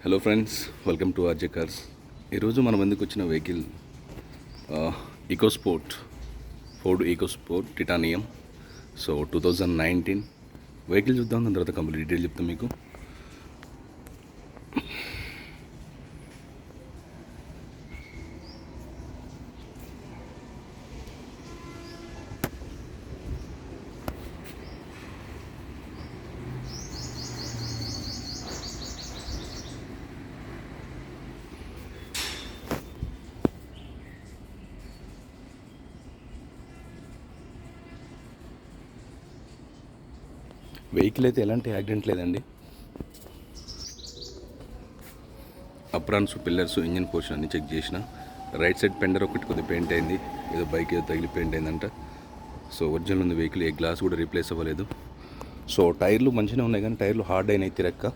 Hello friends, welcome to RJ cars. ఈరోజు మన ముందుకు వచ్చిన vehicle EcoSport, Ford EcoSport titanium. So 2019 vehicle చూద్దాం, దాని తర్వాత కంప్లీట్ డీటెయిల్ చెప్తాం మీకు. వెహికల్ అయితే ఎలాంటి యాక్సిడెంట్ లేదండి. అప్రాన్స్, పిల్లర్స్, ఇంజిన్ పోర్షన్ అన్ని చెక్ చేసిన. రైట్ సైడ్ పెండర్ ఒకటి కొద్దిగా పెయింట్ అయింది, ఏదో బైక్ ఏదో తగిలి పెయింట్ అయిందంట. సో ఒరిజినల్ ఉంది వెహికల్, ఏ గ్లాస్ కూడా రీప్లేస్ అవ్వలేదు. సో టైర్లు మంచిగా ఉన్నాయి, కానీ టైర్లు హార్డ్ అయినాయి తిరక్క.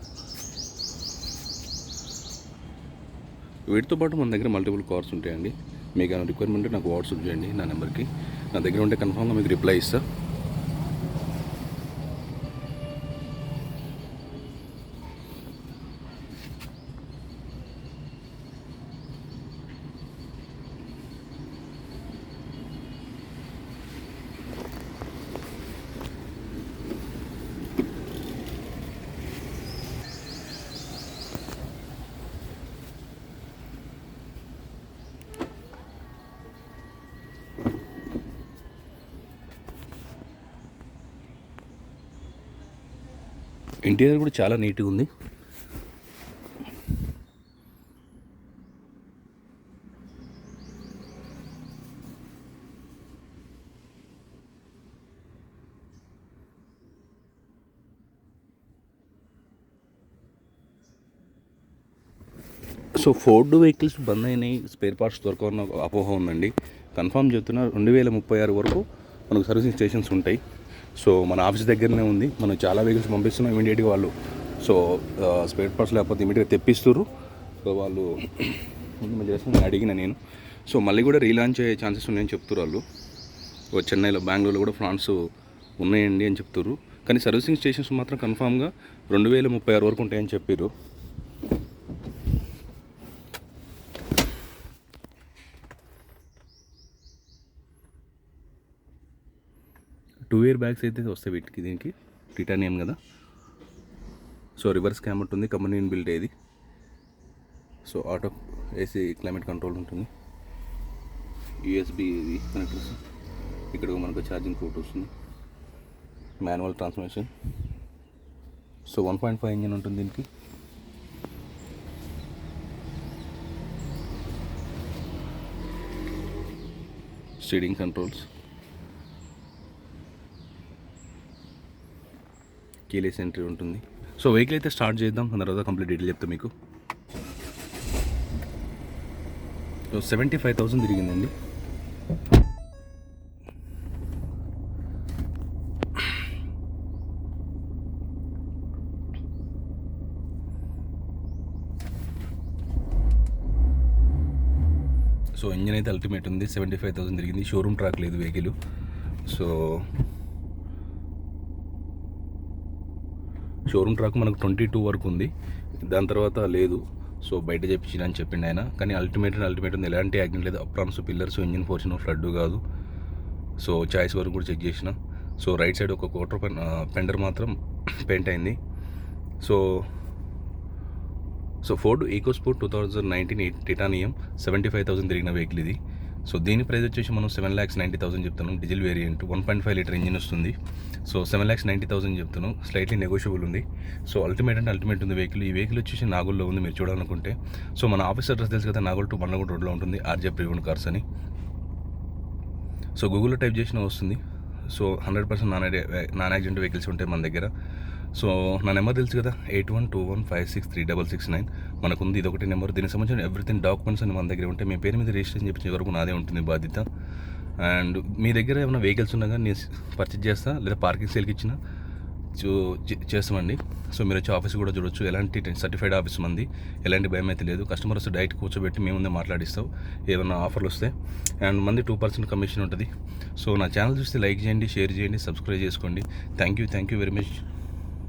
వీటితో పాటు మన దగ్గర మల్టిపుల్ కార్స్ ఉంటాయండి. మీకు ఏమైనా రిక్వైర్మెంట్ నాకు వాట్సాప్ చేయండి నా నెంబర్కి. నా దగ్గర ఉంటే కన్ఫామ్గా మీకు రిప్లై ఇస్తా. ఇంటీరియర్ కూడా చాలా నీట్గా ఉంది. సో ఫోర్డ్ వెహికల్స్ బంద్ అయినాయి, స్పేర్ పార్ట్స్ దొరకవన్న అపోహ ఉందండి. కన్ఫామ్ చెప్తున్నా, 2036 వరకు మనకు సర్వీసింగ్ స్టేషన్స్ ఉంటాయి. సో మన ఆఫీస్ దగ్గరనే ఉంది. మనం చాలా వెహికల్స్ పంపిస్తున్నాం ఇమీడియట్గా. వాళ్ళు సో స్పేర్ పార్ట్స్ లేకపోతే ఇమీడియట్గా తెప్పిస్తారు. సో వాళ్ళు ముందు చేసిన అడిగిన నేను. సో మళ్ళీ కూడా రీలాంచ్ అయ్యే ఛాన్సెస్ ఉన్నాయని చెప్తారు వాళ్ళు. చెన్నైలో, బెంగళూరులో కూడా ఫ్రాన్స్ ఉన్నాయండి అని చెప్తారు. కానీ సర్వీసింగ్ స్టేషన్స్ మాత్రం కన్ఫామ్గా 2036 వరకు ఉంటాయని చెప్పారు. టూ ఇయర్ బ్యాగ్స్ అయితే వస్తాయి వీటికి. దీనికి టిటానియం కదా. సో రివర్స్ క్యామెరా ఉంటుంది, కంపెనీ బిల్డ్ అయ్యేది. So auto AC climate control ఉంటుంది. యూఎస్బి కనెక్టర్స్, ఇక్కడ మనకు ఛార్జింగ్ పోర్ట్ వస్తుంది. Manual transmission. సో 1.5 ఇంజిన్ ఉంటుంది దీనికి. స్టీరింగ్ కంట్రోల్స్, కీలెస్ ఎంట్రీ ఉంటుంది. సో వెహికల్ అయితే స్టార్ట్ చేద్దాం, దాని తర్వాత కంప్లీట్ డీటెయిల్ చెప్తాను మీకు. సో 75,000 తిరిగిందండి. సో ఇంజిన్ అయితే అల్టిమేట్ ఉంది. 75,000 తిరిగింది. షోరూమ్ ట్రాక్ లేదు వెహికల్. సో షోరూమ్ ట్రాక్ మనకు 22 వరకు ఉంది, దాని తర్వాత లేదు. సో బయట చెప్పించిన అని చెప్పిండు ఆయన. కానీ అల్టిమేట్ ఉంది, ఎలాంటి యాక్సిడెంట్ లేదు. అప్రామ్స్, పిల్లర్స్, ఇంజిన్ పోర్షన్ ఫ్లడ్ కాదు. సో చాయిస్ వరకు కూడా చెక్ చేసిన. సో రైట్ సైడ్ ఒక క్వార్టర్ పెండర్ మాత్రం పెయింట్ అయింది. సో ఫోర్డ్ ఈకోస్పోర్ట్ 2019 టిటానియం 75,000 తిరిగిన వెహికల్ ఇది. సో దీని ప్రైస్ వచ్చేసి మనం 7,90,000 చెప్తున్నాం. డీజిల్ వేరియంట్ 1.5 లీటర్ ఇంజిన్ వస్తుంది. సో 7,90,000 చెప్తున్నాం. స్లైట్లీ నెగోషియబుల్ ఉంది. సో అల్టిమేట్ ఉంది వెహికల్. ఈ వెహికల్ వచ్చేసి నాగోల్లో ఉంది, మీరు చూడాలనుకుంటే. సో మన ఆఫీస్ అడ్రస్ తెలుసు కదా, నాగోల్ టు బండ్లగూడ రోడ్లో ఉంటుంది, ఆర్జే ప్రీవెంట్ కార్స్ అని. సో గూగుల్లో టైప్ చేసినా వస్తుంది. సో 100% నాన్ యాక్సిడెంట్ వెహికల్స్ ఉంటాయి మన దగ్గర. సో నా నెంబర్ తెలుసు కదా, 8121563669. మనకుంది ఇది ఒకటి నెంబర్. దీనికి సంబంధించిన ఎవ్రీథింగ్ డాక్యుమెంట్స్ అని మన దగ్గర ఉంటాయి. మీ పేరు మీద రిజిస్ట్రేషన్ చేయించే వరకు నాదే ఉంటుంది బాధ్యత. అండ్ మీ దగ్గర ఏమైనా వెహికల్స్ ఉండగా నేను పర్చేజ్ చేస్తా, లేదా పార్కింగ్ సేల్కి ఇచ్చినా చేస్తామండి. సో మీరు వచ్చి ఆఫీస్ కూడా చూడొచ్చు. ఎలాంటి సర్టిఫైడ్ ఆఫీస్ మంది, ఎలాంటి భయం అయితే లేదు. కస్టమర్ వస్తే డైరెక్ట్ కూర్చోబెట్టి మేము ముందే మాట్లాడిస్తాం ఏమైనా ఆఫర్లు వస్తే. అండ్ మంది 2% కమిషన్ ఉంటుంది. సో నా ఛానల్ చూస్తే లైక్ చేయండి, షేర్ చేయండి, సబ్స్క్రైబ్ చేసుకోండి. Thank you very much.